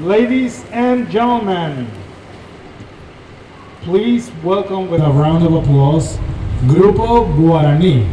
Ladies and gentlemen, please welcome with a round of applause, Grupo Guarani.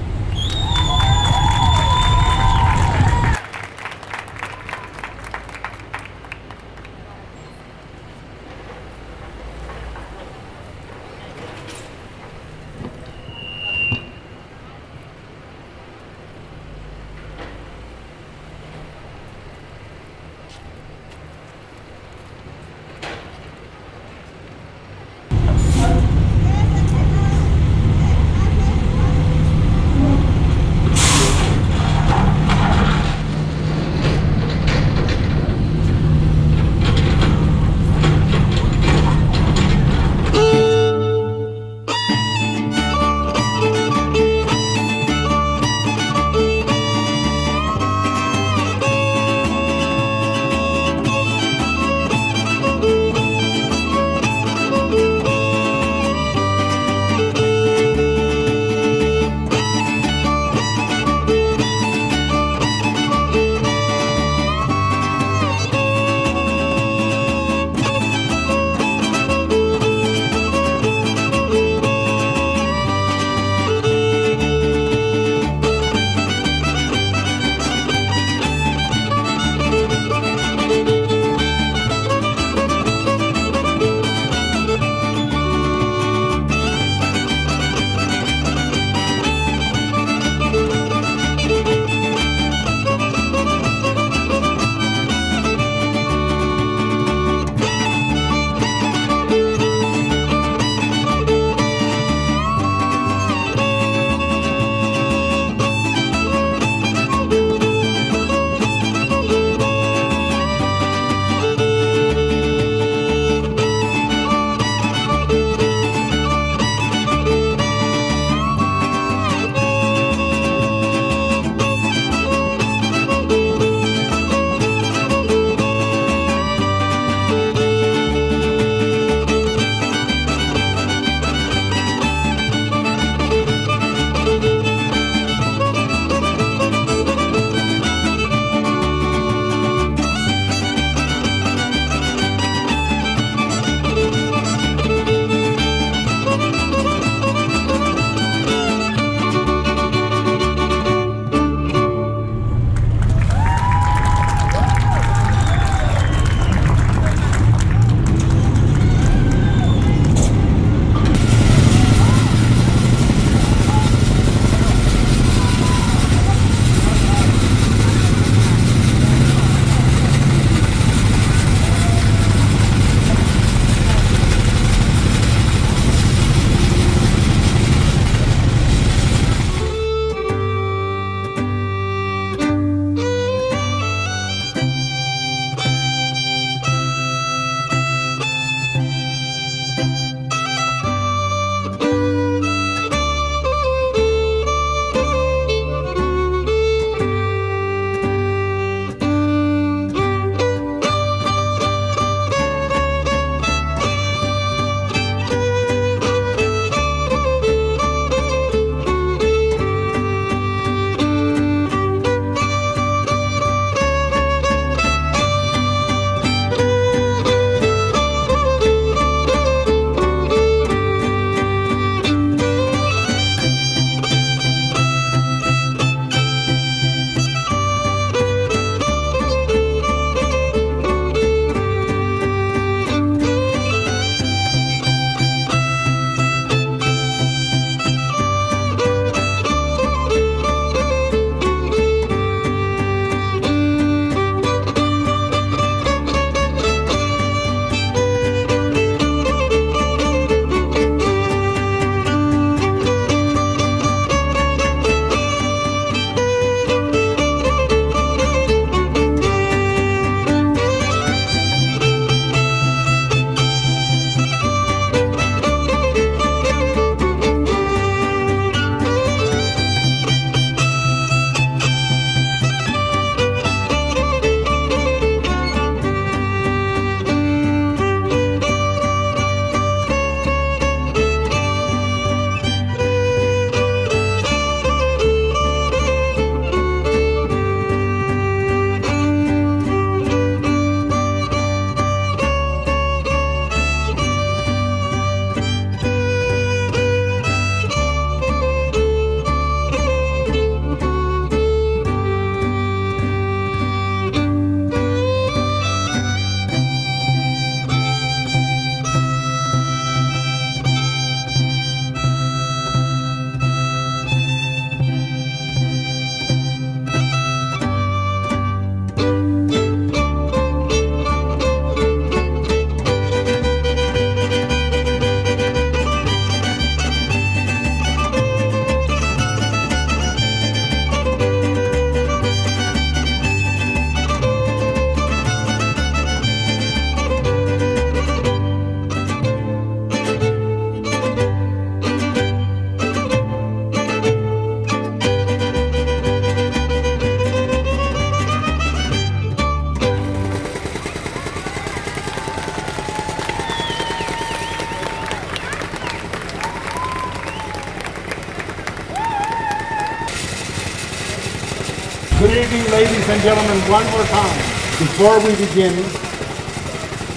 evening, ladies and gentlemen, one more time. Before we begin,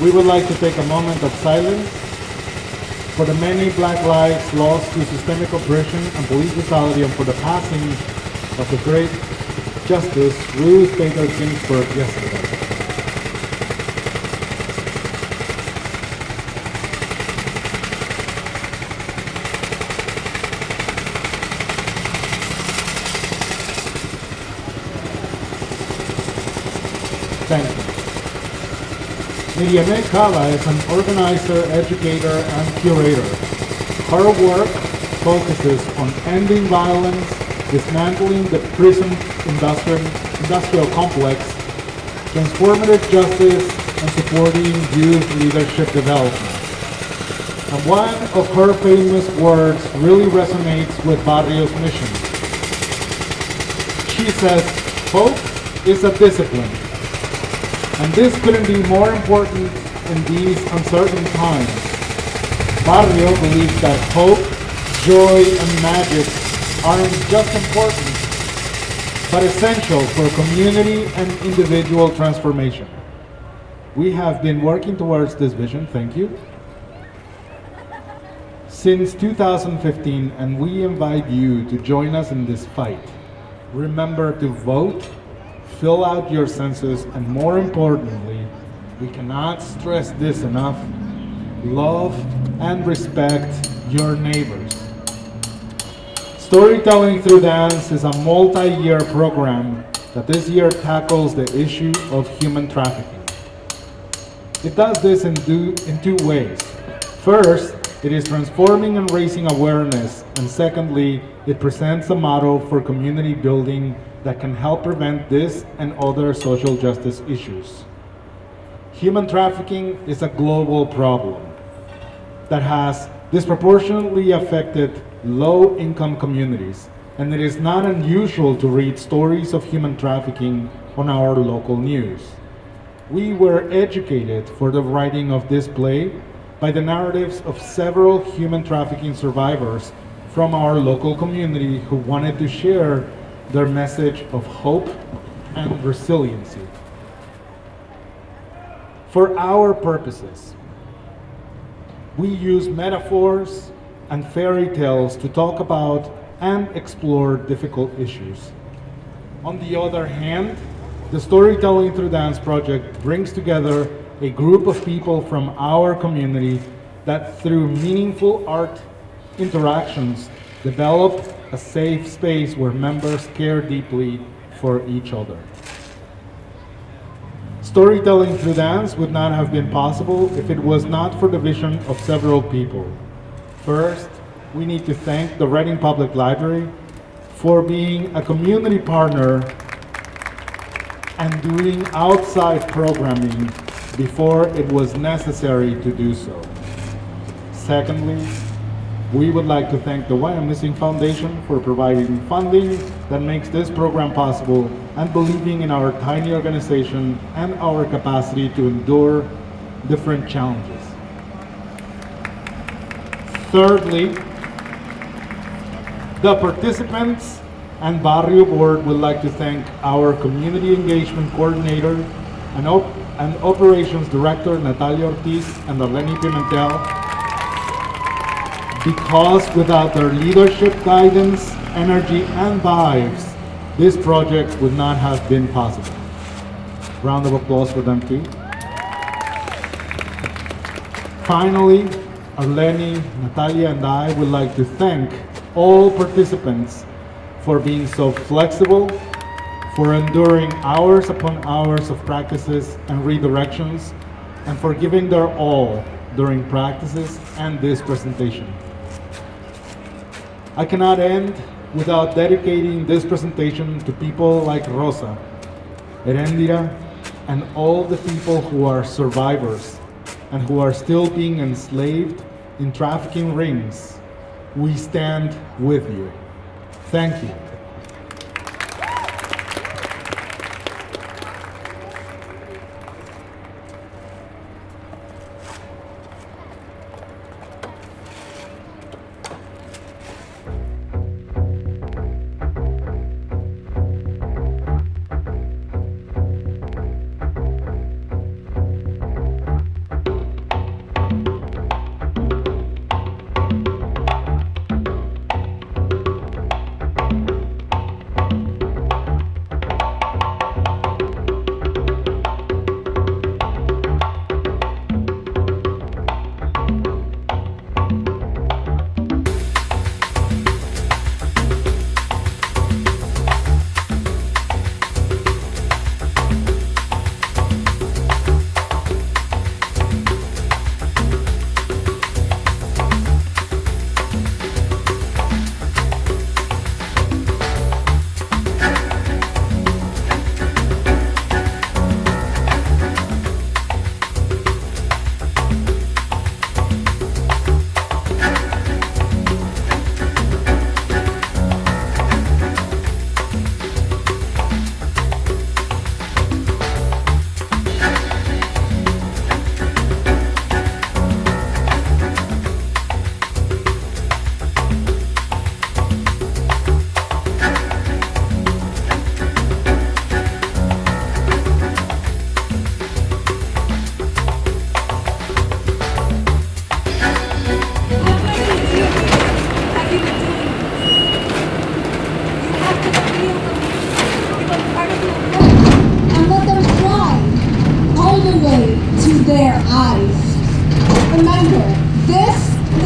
we would like to take a moment of silence for the many black lives lost to systemic oppression and police brutality, and for the passing of the great Justice Ruth Bader Ginsburg yesterday. Thank you. Miriam Kala is an organizer, educator, and curator. Her work focuses on ending violence, dismantling the prison industrial complex, transformative justice, and supporting youth leadership development. And one of her famous words really resonates with Barrio's mission. She says, hope is a discipline. And this couldn't be more important in these uncertain times. Barrio believes that hope, joy, and magic aren't just important, but essential for community and individual transformation. We have been working towards this vision, thank you, since 2015, and we invite you to join us in this fight. Remember to vote, fill out your census, and more importantly, we cannot stress this enough, love and respect your neighbors. Storytelling Through Dance is a multi-year program that this year tackles the issue of human trafficking. It does this in two ways. First, it is transforming and raising awareness, and secondly, it presents a model for community building that can help prevent this and other social justice issues. Human trafficking is a global problem that has disproportionately affected low-income communities, and it is not unusual to read stories of human trafficking on our local news. We were educated for the writing of this play by the narratives of several human trafficking survivors from our local community who wanted to share their message of hope and resiliency. For our purposes, we use metaphors and fairy tales to talk about and explore difficult issues. On the other hand, the Storytelling Through Dance project brings together a group of people from our community that through meaningful art interactions develop a safe space where members care deeply for each other. Storytelling Through Dance would not have been possible if it was not for the vision of several people. First, we need to thank the Reading Public Library for being a community partner and doing outside programming before it was necessary to do so. Secondly, we would like to thank the Why I'm Missing Foundation for providing funding that makes this program possible and believing in our tiny organization and our capacity to endure different challenges. Thirdly, the participants and Barrio Board would like to thank our Community Engagement Coordinator and Operations Director Natalia Ortiz and Arlene Pimentel, because without their leadership, guidance, energy, and vibes, this project would not have been possible. Round of applause for them too. Finally, Arlene, Natalia, and I would like to thank all participants for being so flexible, for enduring hours upon hours of practices and redirections, and for giving their all during practices and this presentation. I cannot end without dedicating this presentation to people like Rosa, Erendira, and all the people who are survivors and who are still being enslaved in trafficking rings. We stand with you. Thank you.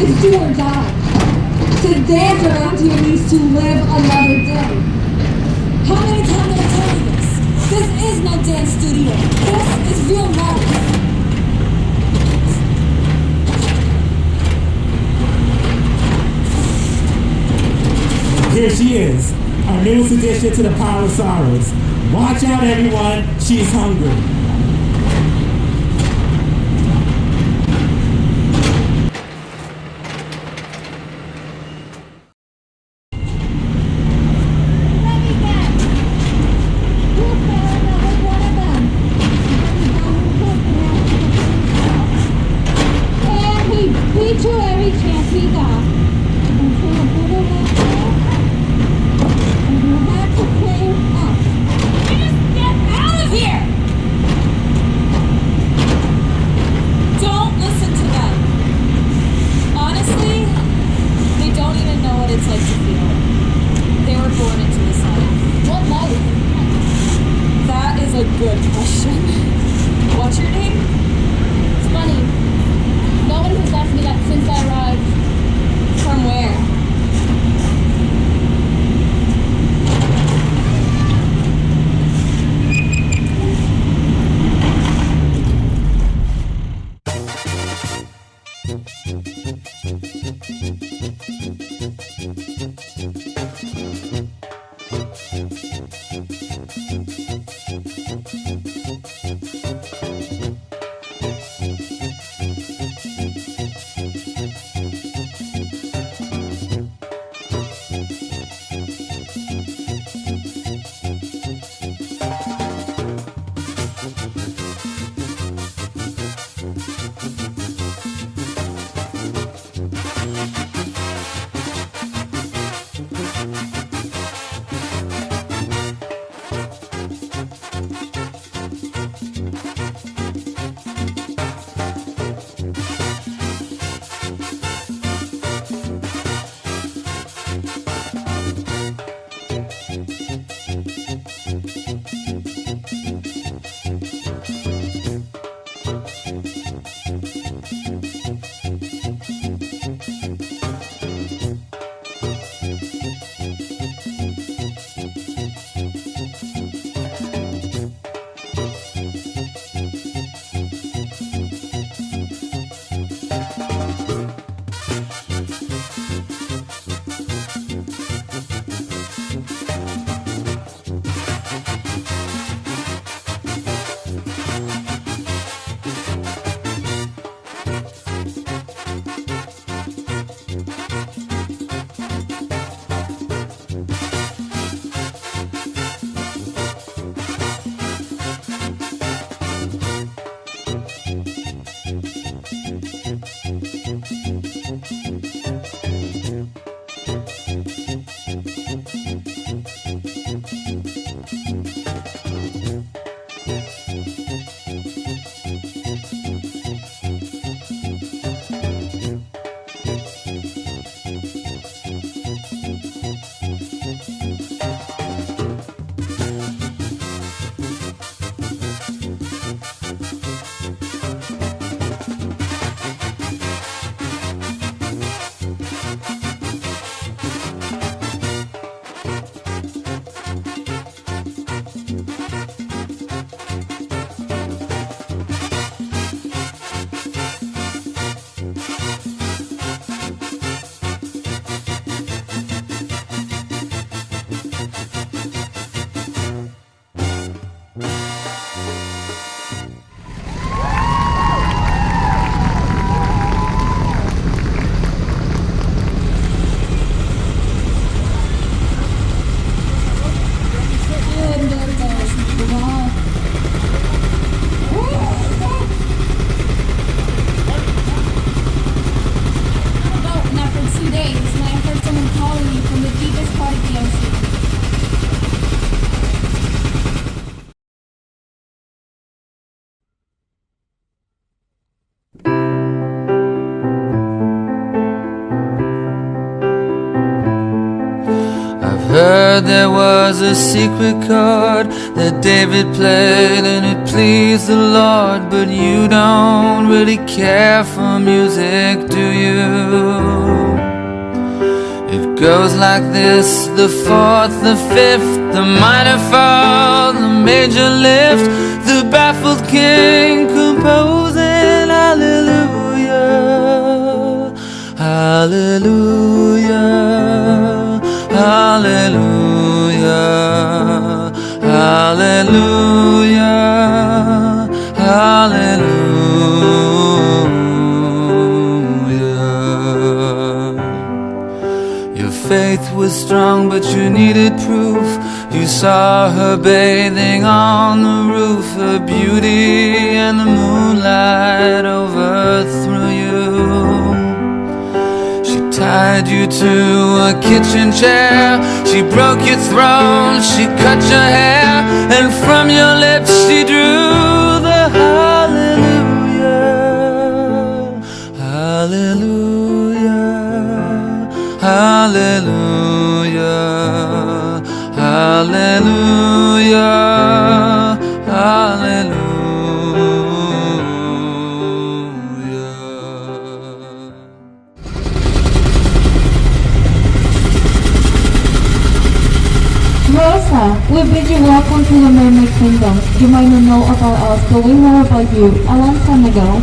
It's do or die. To dance around here means to live another day. How many times did I tell you this? This is no dance studio. This is real life. Here she is, our newest addition to the Pile of Sorrows. Watch out, everyone, she's hungry. Heard there was a secret chord that David played and it pleased the Lord. But you don't really care for music, do you? goes like this: the fourth, the fifth, the minor fall, the major lift, the baffled king composing hallelujah, hallelujah, hallelujah, hallelujah, hallelujah. Your faith was strong, but you needed proof. You saw her bathing on the roof. Her beauty and the moonlight overthrew you. She tied you to a kitchen chair. She broke your throne. She cut your hair. And from your lips she drew the hallelujah, hallelujah, hallelujah, hallelujah, hallelujah. Rosa, we bid you welcome to the Mermaid Kingdom. You might not know about us, but we know about you a long time ago.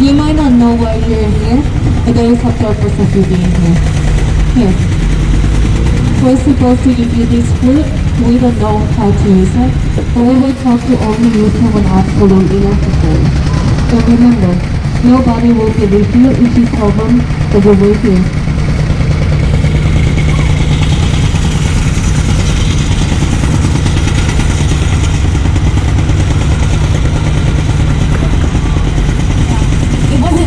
You might not know why you're here, but there is a purpose of you being here. Here. We're supposed to give you this fruit. We don't know how to use it, but we will try to only use it when absolutely necessary. But remember, nobody will believe you if you tell them that you were here.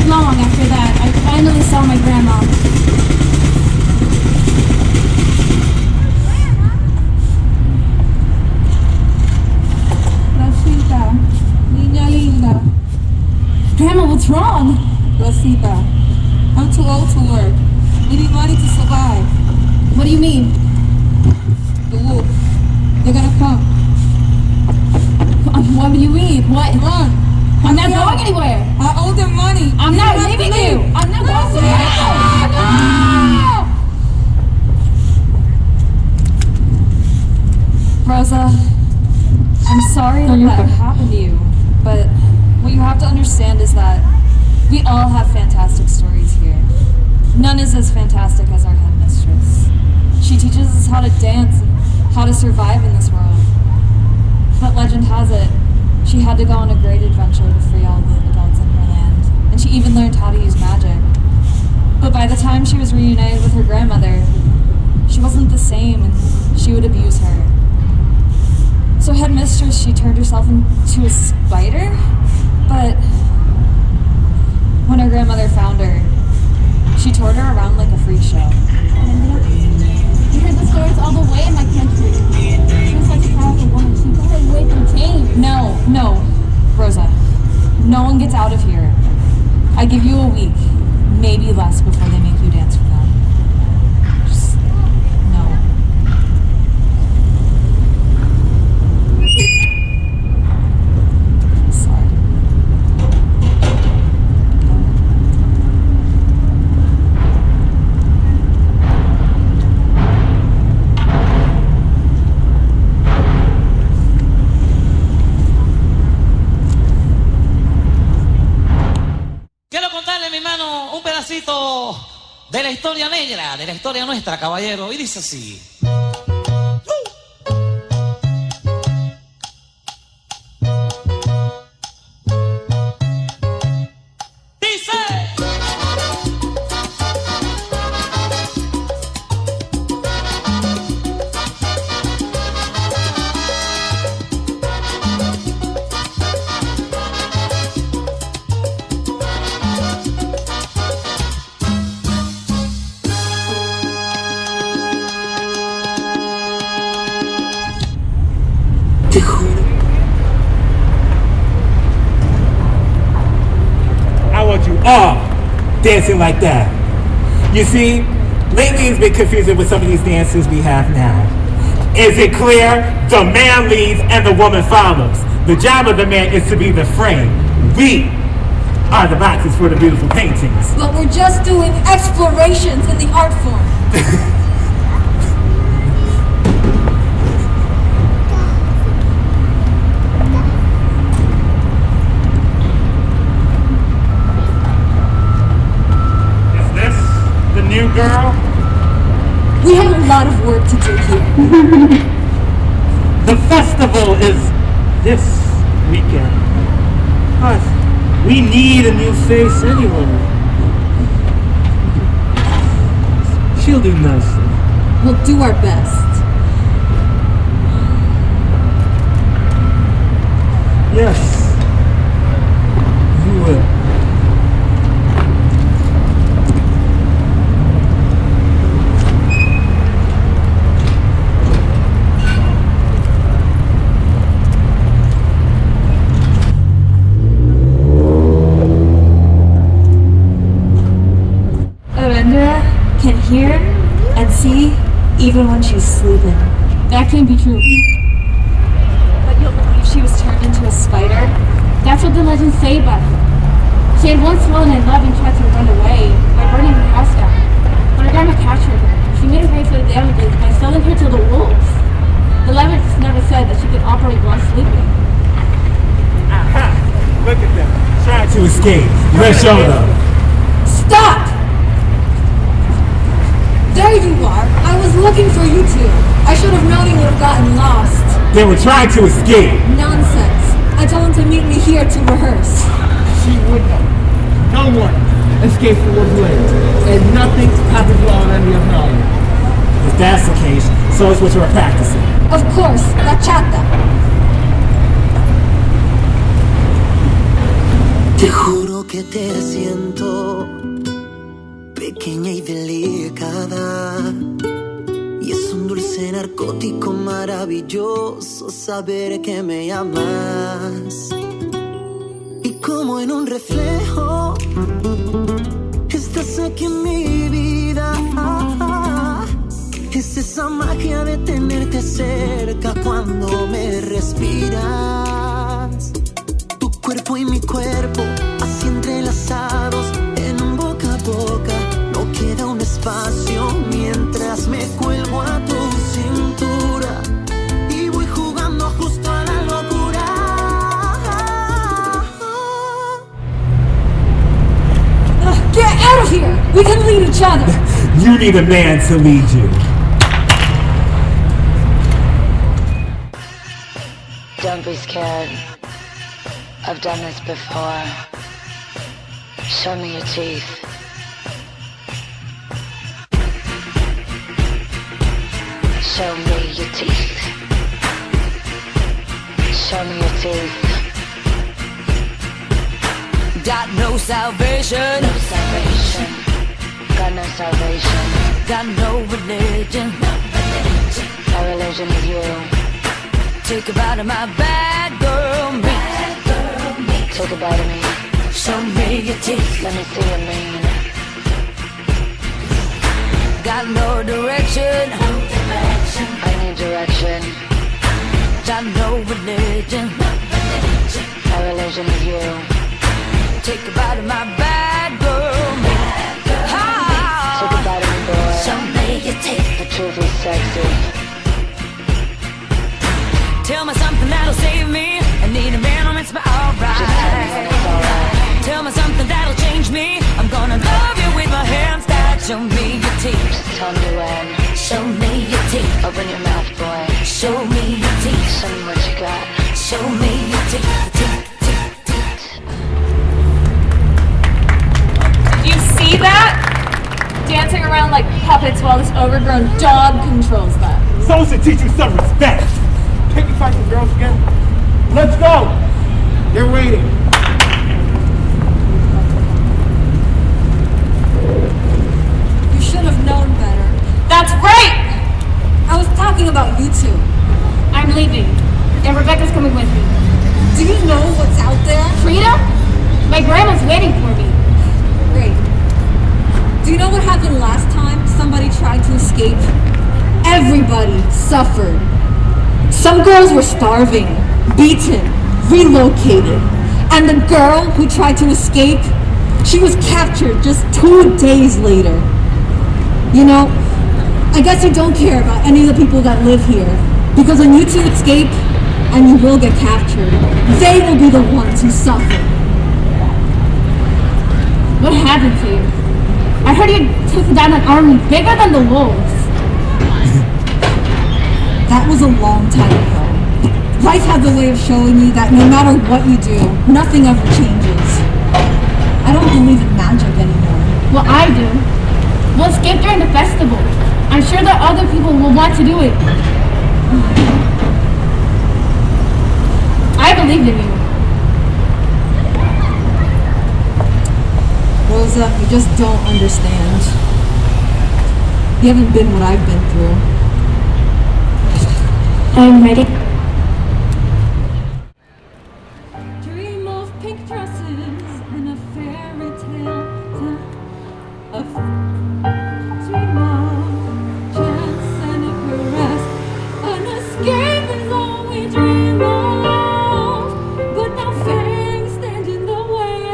Long after that, I finally saw my grandma. Rosita, niña linda. Grandma, what's wrong? Rosita, I'm too old to work. We need money to survive. What do you mean? The wolf. They're gonna come. What do you mean? What? Run! I'm not going anywhere. I owe them money. I'm not leaving you. I'm not going anywhere. Rosa, I'm sorry No, you're that fine. happened to you, but what you have to understand is that we all have fantastic stories here. None is as fantastic as our headmistress. She teaches us how to dance and how to survive in this world. But legend has it, she had to go on a great adventure to free all the adults in her land, and she even learned how to use magic. But by the time she was reunited with her grandmother, she wasn't the same, and she would abuse her. So headmistress, she turned herself into a spider, but when her grandmother found her, she toured her around like a freak show. You heard the stories all the away in my country. She was such a powerful woman. She got away from chains. No, Rosa. No one gets out of here. I give you a week, maybe less, before they make you dance for them. Just no. Sorry. Quiero contarle, mi hermano, un pedacito de la historia negra, de la historia nuestra, caballero. Y dice así. Dice. Te juro. I want you all dancing like that. You see, lately it's been confusing with some of these dances we have now. Is it clear? The man leads and the woman follows. The job of the man is to be the frame. We are the boxes for the beautiful paintings. But we're just doing explorations in the art form. Is this the new girl? We have a lot of work to do here. The festival is this weekend. But we need a new face anyway. She'll do nicely. We'll do our best. Yes. You will. Arendra can hear and see even when she's sleeping. That can't be true. But you'll believe she was turned into a spider? That's what the legends say about her. She had once fallen in love and tried to run away by burning her house down. When her grandma captured her, she made her pay for the damages by selling her to the wolves. The legends never said that she could operate while sleeping. Aha! Look at them. Trying to escape. Let's show them. Stop! There you are. I was looking for you two. I should have known you would have gotten lost. They were trying to escape. Nonsense. I told them to meet me here to rehearse. She would know. No one escapes the wolf's lair, and nothing happens while on any other island. If that's the case, so is what you were practicing. Of course, la chata. Te juro que te siento pequeña y delicada, y es un dulce narcótico maravilloso saber que me amas. Y como en un reflejo estás aquí en mi vida. Es esa magia de tenerte cerca cuando me respiras. Tu cuerpo y mi cuerpo así entrelazados en un boca a boca. No queda un espacio mientras me cuelgo a tu cintura y voy jugando justo a la locura. Get out of here! We can lead each other. You need a man to lead you. Don't be scared. I've done this before. Show me your teeth. Show me your teeth. Show me your teeth. Got no salvation. No salvation. Got no salvation. Got no religion. No religion. illusion of you. Take a bite of my bad girl meat. Take a bite of me. Show me your teeth. Let me see your mean. Got no direction. I need direction. Got no religion. A religion of you. Take a bite of my bad girl meat. Take a bite of me, boy. Show me your teeth. The truth is sexy. Tell me something that'll save me. I need a man who makes me Just tell me when alright. it's alright. Tell me something that'll change me. I'm gonna love you with my hands tied. Show me your teeth. Just tell me when. Show me your teeth. Open your mouth, boy. Show me your teeth. Show me what you got. Show me your teeth. Did you see that? Dancing around like puppets while this overgrown dog controls them. Someone should teach you some respect. Take you fight the girls again. Let's go. They're waiting. You should have known better. That's right! I was talking about you two. I'm leaving, and Rebecca's coming with me. Do you know what's out there? Frida? My grandma's waiting for me. Great. Do you know what happened last time somebody tried to escape? Everybody suffered. Some girls were starving, beaten, relocated. And the girl who tried to escape, she was captured just 2 days later. You know, I guess you don't care about any of the people that live here. Because when you two escape, and you will get captured, they will be the ones who suffer. What happened to you? I heard you took down an army bigger than the wolves. That was a long time ago. Life has a way of showing you that no matter what you do, nothing ever changes. I don't believe in magic anymore. Well, I do. We'll escape during the festival. I'm sure that other people will want to do it. I believed in you. Rosa, you just don't understand. You haven't been what I've been through. I'm ready. Dream of pink dresses and a fairy tale. Dream of chance and a caress. An escape is all we dream of. But now fangs stand in the way.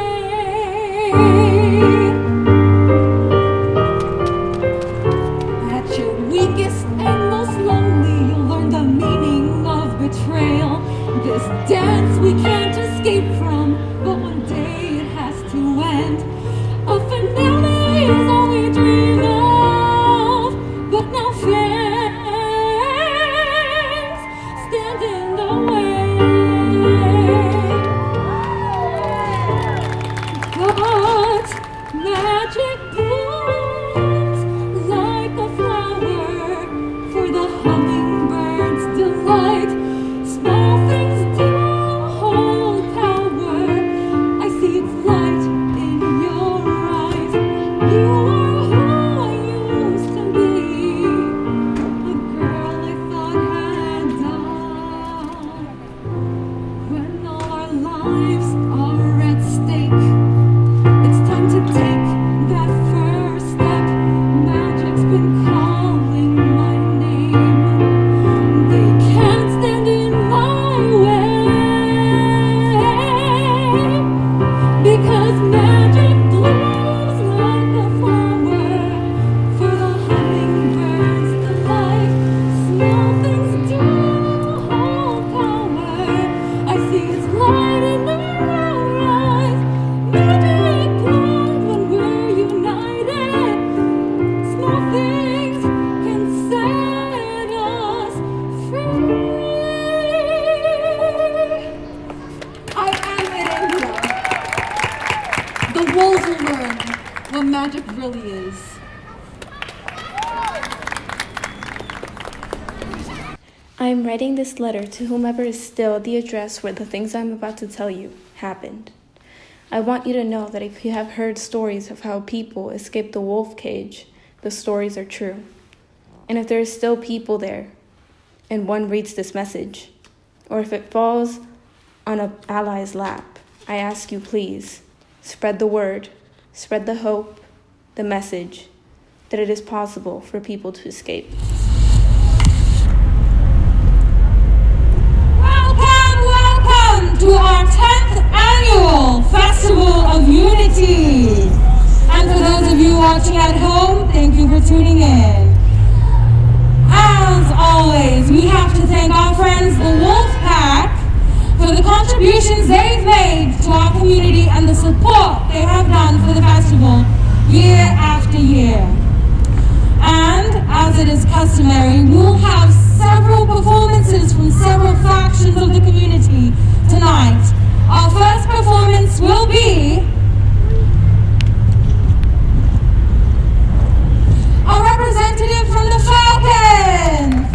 At your weakest and most lonely, you'll learn the meaning of betrayal. This dance we can't escape from, but one day it has to end. A finale is all we dream of, but now fangs stand in the way. But magic blooms like a flower for the hummingbird's delight. Small things do hold power. I see its light in your eyes. You are who I used to be, a girl I thought had died. When all our lives are at stake, it's time to take that first step. Magic's been calling my name. They can't stand in my way, because magic blooms like a flower for the hummingbird's delight. Small things do hold power. I see its light in their eyes. Magic blooms when we're united. Small things can set us free. I am Allegria. The wolves will learn what magic really is. I am writing this letter to whomever is still the address where the things I'm about to tell you happened. I want you to know that if you have heard stories of how people escape the wolf cage, the stories are true. And if there are still people there, and one reads this message, or if it falls on an ally's lap, I ask you please, spread the word, spread the hope, the message, that it is possible for people to escape. Welcome to our 10th annual Festival of Unity. And for those of you watching at home, thank you for tuning in. As always, we have to thank our friends, the Wolf Pack, for the contributions they've made to our community and the support they have done for the festival year after year. And as it is customary, we'll have several performances from several factions of the community tonight. Our first performance will be a representative from the Falcons.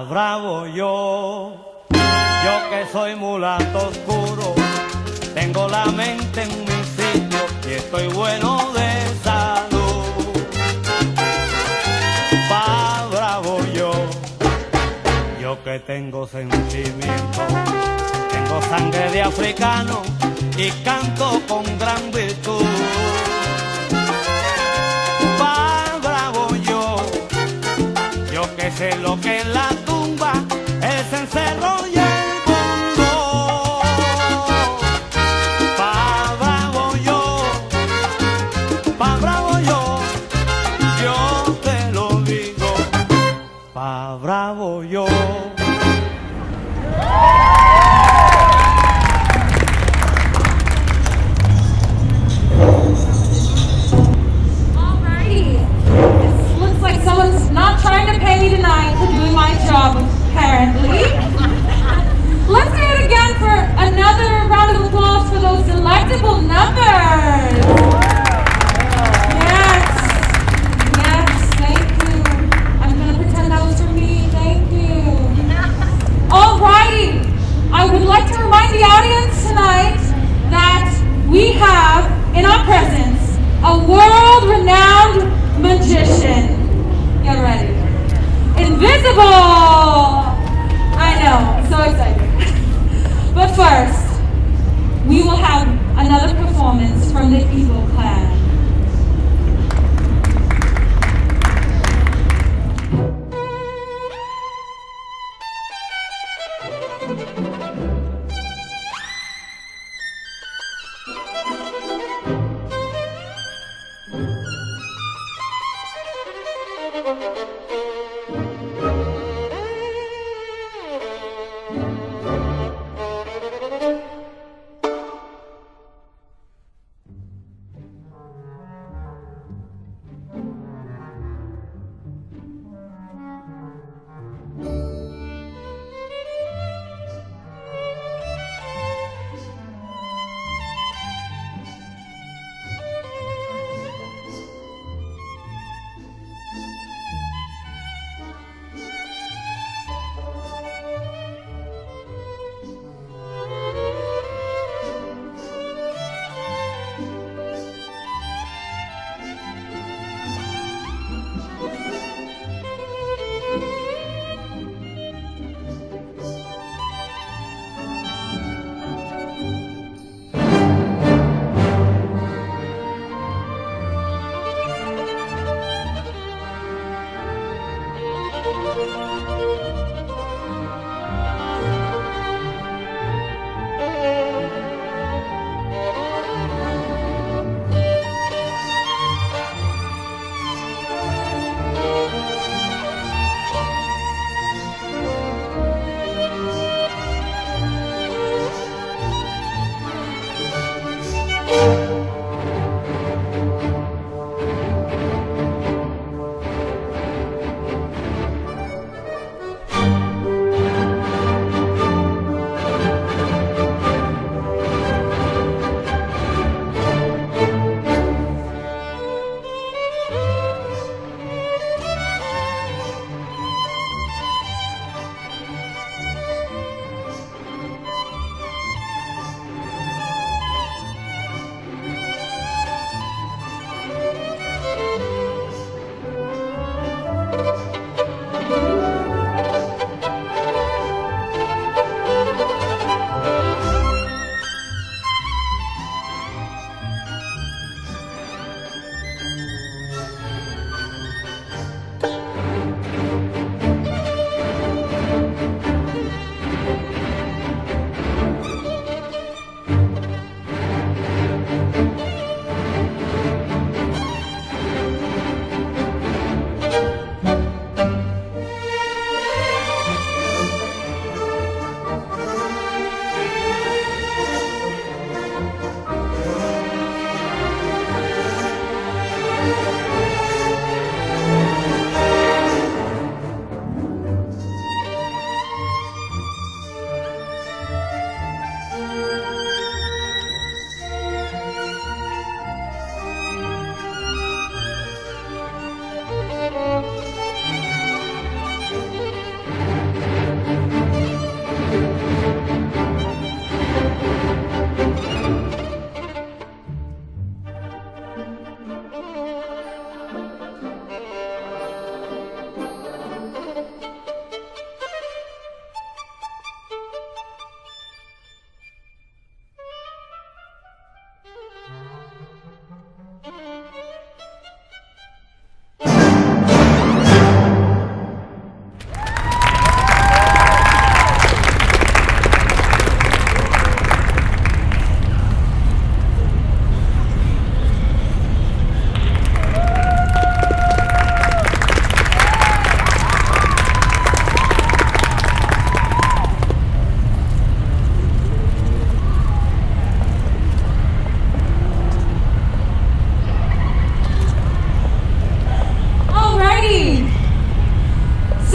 Bravo yo que soy mulato oscuro, tengo la mente en mi sitio y estoy bueno de salud. Pa' bravo yo que tengo sentimiento, tengo sangre de africano y canto con gran virtud. Pa' bravo yo que sé lo que en la tumba es encerro y el bongo. Pa' bravo yo te lo digo. Pa' bravo yo. Someone's not trying to pay me tonight for doing my job, apparently. Let's do it again for another round of applause for those delectable numbers. Yes, thank you. I'm gonna pretend that was for me, thank you. Alrighty, I would like to remind the audience tonight that we have in our presence a world-renowned magician. Get ready. Invisible! I know, so excited. But first, we will have another performance from the Eagle Clan.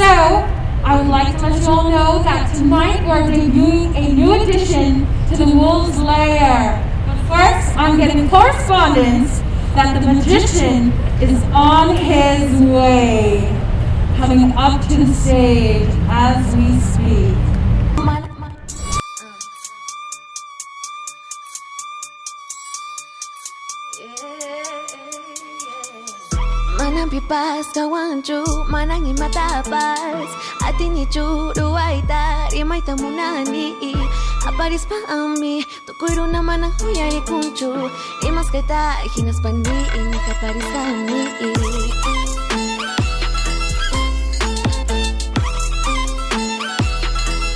So, I would like to let you all know that tonight we're debuting a new addition to the Wolves Lair. But first, I'm getting correspondence that the magician is on his way, coming up to the stage as we speak. Manang pipas kawanju, manang imatapas. Atin ichu ruaita, rimay tamunani. Aparis pa ami, tukuro naman ang huyari kunchu. Imas kita, hinas paniin, kaparis kami.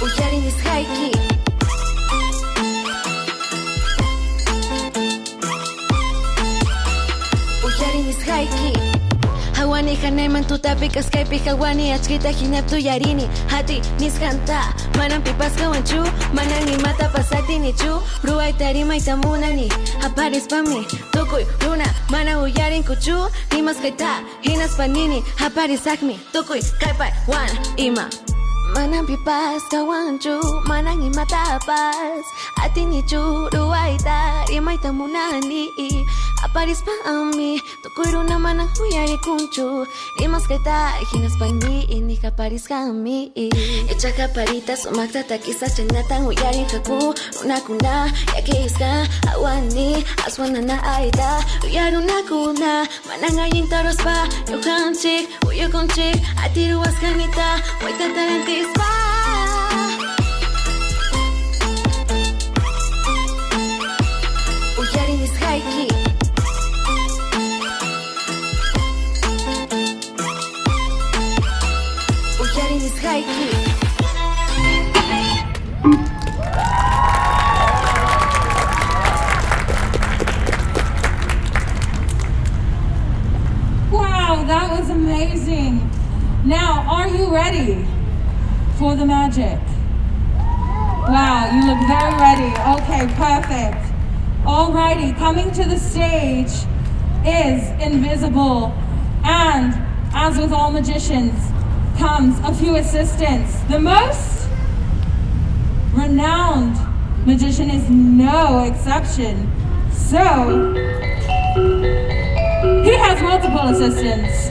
Uyari nis haiki. Uyari nis haiki. Hawani hanay man tutapi kaskaypi hawani achkita hinap tuyarini hati niskanta manang pipas kawanchu manang imata pasati nichu ruaita rimaita munani aparis pami tukuy runa mana uyarin kuchu rimas kaita hinas panini aparis akmi tukuy kaipai wan ima manang pipas kawanchu manang imata pas ati nichu ruaita rimaita munani aparis pa ami tukuro naman ang huyari kunchu rimas kaita hinas pani ini kaparis kami echa kaparita sumakta takisa chanatang huyari kaku unakuna yakiska awani aswana na aida uyaru nakuna manangayin taros pa yukanchik uyukonchik atiruas kanita waita tarantis pa uyari nis haiki Wow, that was amazing. Now, are you ready for the magic? Wow, you look very ready. Okay, perfect. Alrighty, coming to the stage is Invisible. And as with all magicians, comes a few assistants. The most renowned magician is no exception. So, he has multiple assistants.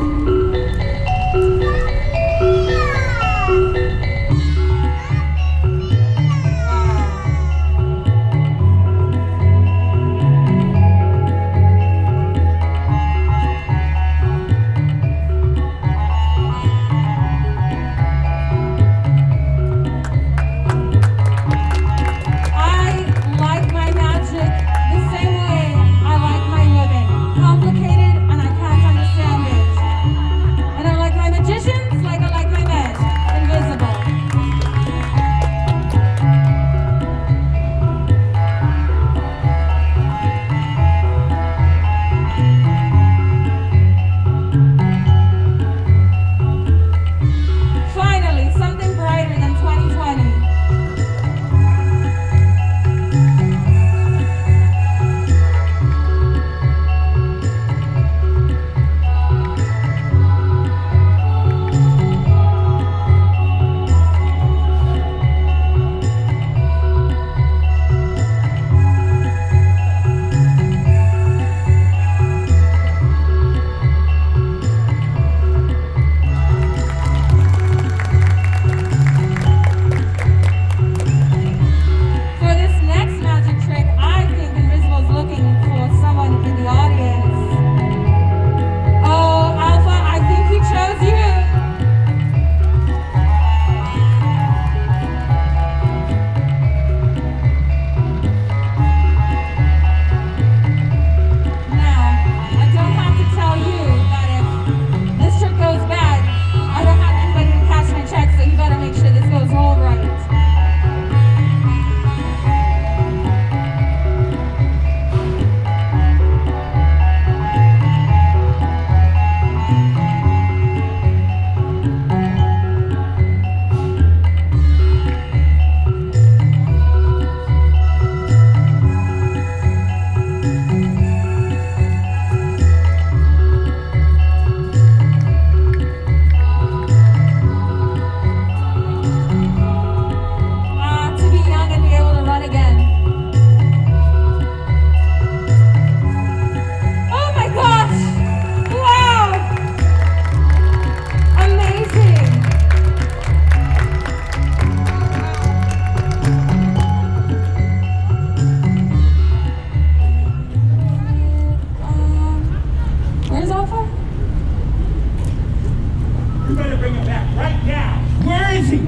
You better bring him back right now. Where is he?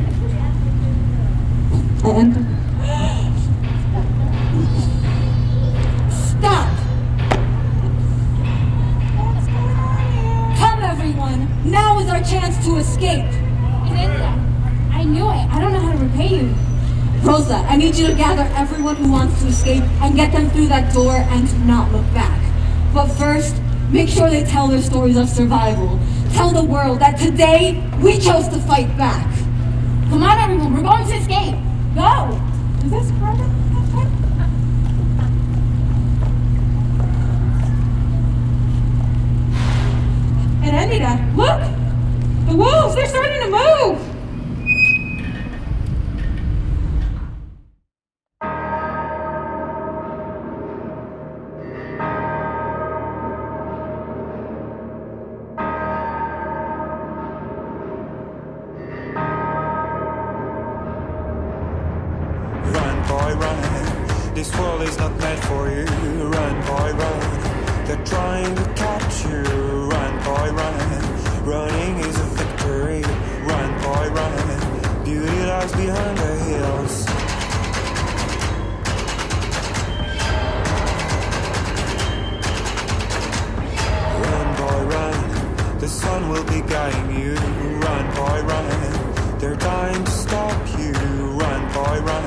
Stop! Come, everyone! Now is our chance to escape! I knew it. I don't know how to repay you. Rosa, I need you to gather everyone who wants to escape and get them through that door and to not look back. But first, make sure they tell their stories of survival. Tell the world that today, we chose to fight back. Come on, everyone. We're going to escape. Go! Is this perfect? And Anita, look! The wolves, they're starting to move! This world is not meant for you. Run, boy, run. They're trying to catch you. Run, boy, run. Running is a victory. Run, boy, run. Beauty lies behind the hills. Run, boy, run. The sun will be guiding you. Run, boy, run. They're dying to stop you. Run, boy, run.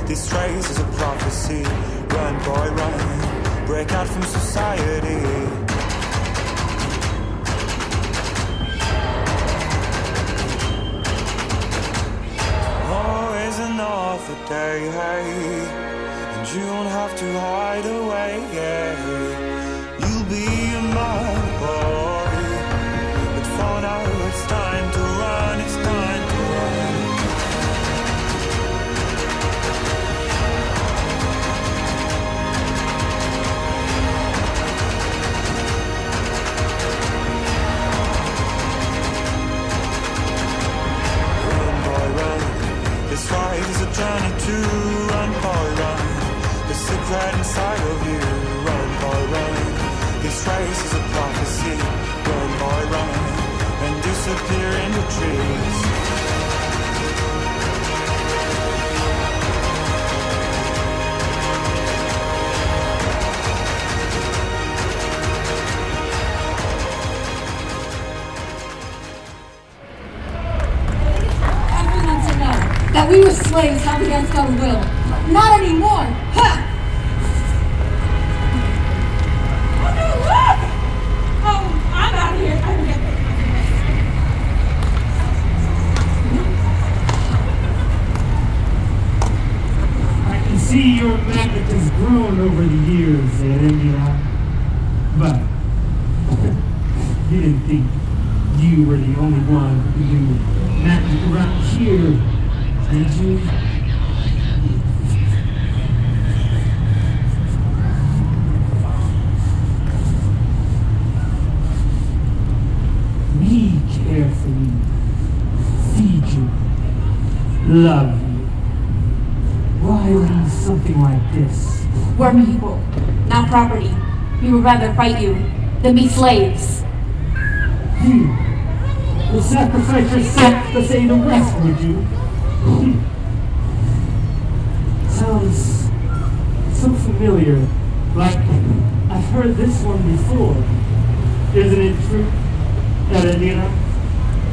This race is a prophecy. Run, boy, run. Break out from society. Always another day, hey, and you don't have to hide away, yeah. You'll be a man, boy, but for now it's time to run, it's time to run. This fight is a journey to run, boy, run. The secret inside of you, run, boy, run. This race is a prophecy, run, boy, run. And disappear in the trees. That we were slaves held against our will. Not anymore! Ha! Oh, I'm out of here. I can see your magnet has grown over the years, Allegria. But you didn't think you were the only one who knew magic around here. Did you? We care for you, feed you, love you. Why leave something like this? We're people, not property. We would rather fight you than be slaves. You would sacrifice yourself to save the rest, would you? Sounds so familiar, like I've heard this one before. Isn't it true, Allegria?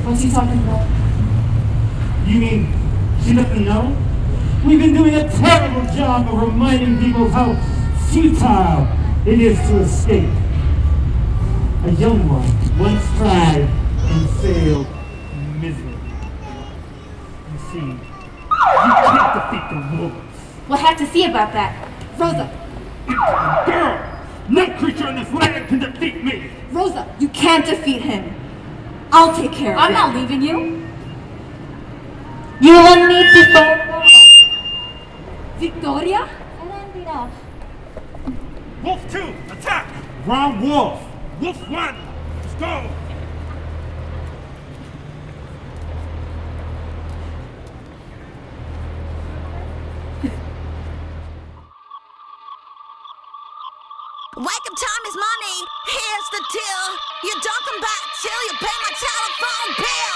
What's he talking about? You mean she doesn't know? We've been doing a terrible job of reminding people how futile it is to escape. A young one once tried and failed miserably. You see, you can't defeat the wolves. We'll have to see about that. Rosa. Girl, no creature on this land can defeat me. Rosa, you can't defeat him. I'll take care of it. I'm not leaving you. You will need to fight more. Victoria? Wolf 2, attack! Wrong wolf. Wolf 1, let's go! Wake-up time is money, here's the deal. You don't come back till you pay my telephone bill.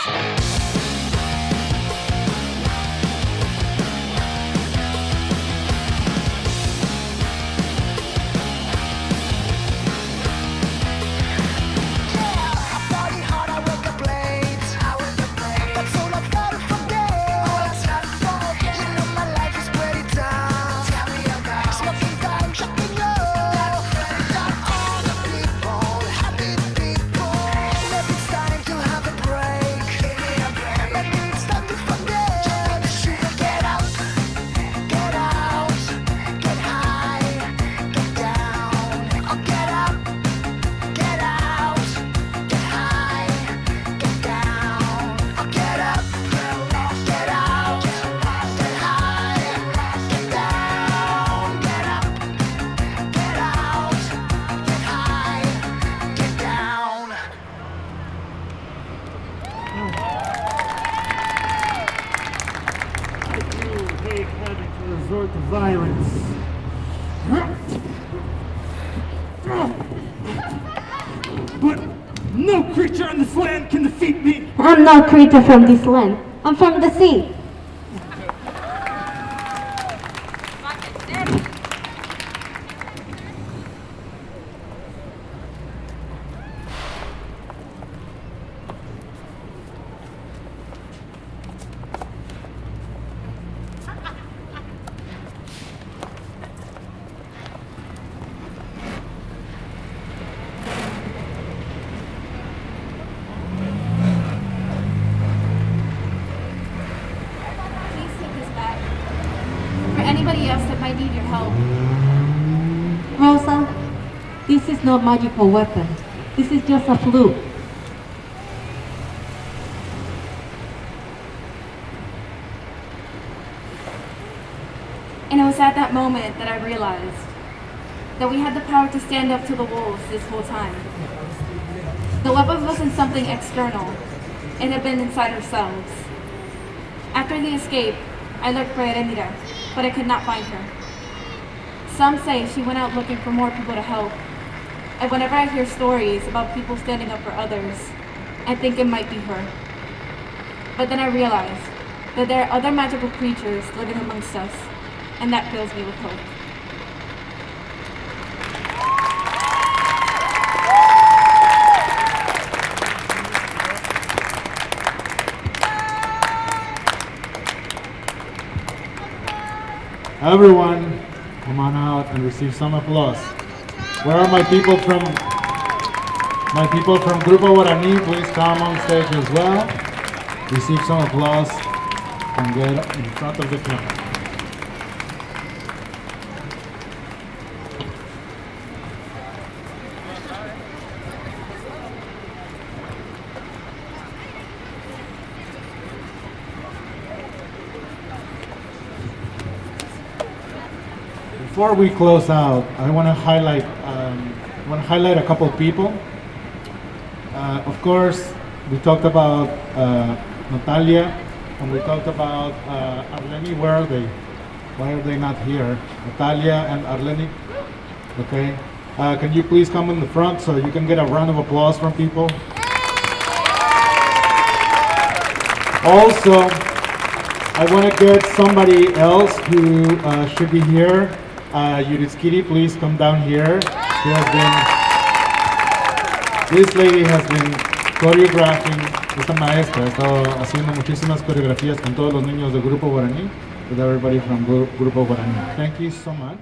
violence. But no creature on this land can defeat me. I'm not a creature from this land. I'm from the sea. Anybody else that might need your help. Rosa, this is not magical weapon. This is just a fluke. And it was at that moment that I realized that we had the power to stand up to the wolves this whole time. The weapon wasn't something external. It had been inside ourselves. After the escape, I looked for Allegria, but I could not find her. Some say she went out looking for more people to help. And whenever I hear stories about people standing up for others, I think it might be her. But then I realize that there are other magical creatures living amongst us, and that fills me with hope. Everyone, come on out and receive some applause. Where are my people from Grupo Guarani? Please come on stage as well. Receive some applause and get in front of the camera. Before we close out, I want to highlight a couple people. Of course, we talked about Natalia, and we talked about Arleni. Where are they? Why are they not here? Natalia and Arleni. Okay. Can you please come in the front so you can get a round of applause from people? Also, I want to get somebody else who should be here. Yuriskiri, please come down here. This lady has been choreographing, esta maestra ha estado haciendo muchísimas coreografías con todos los niños del Grupo Guaraní, with everybody from Grupo Guaraní. Thank you so much.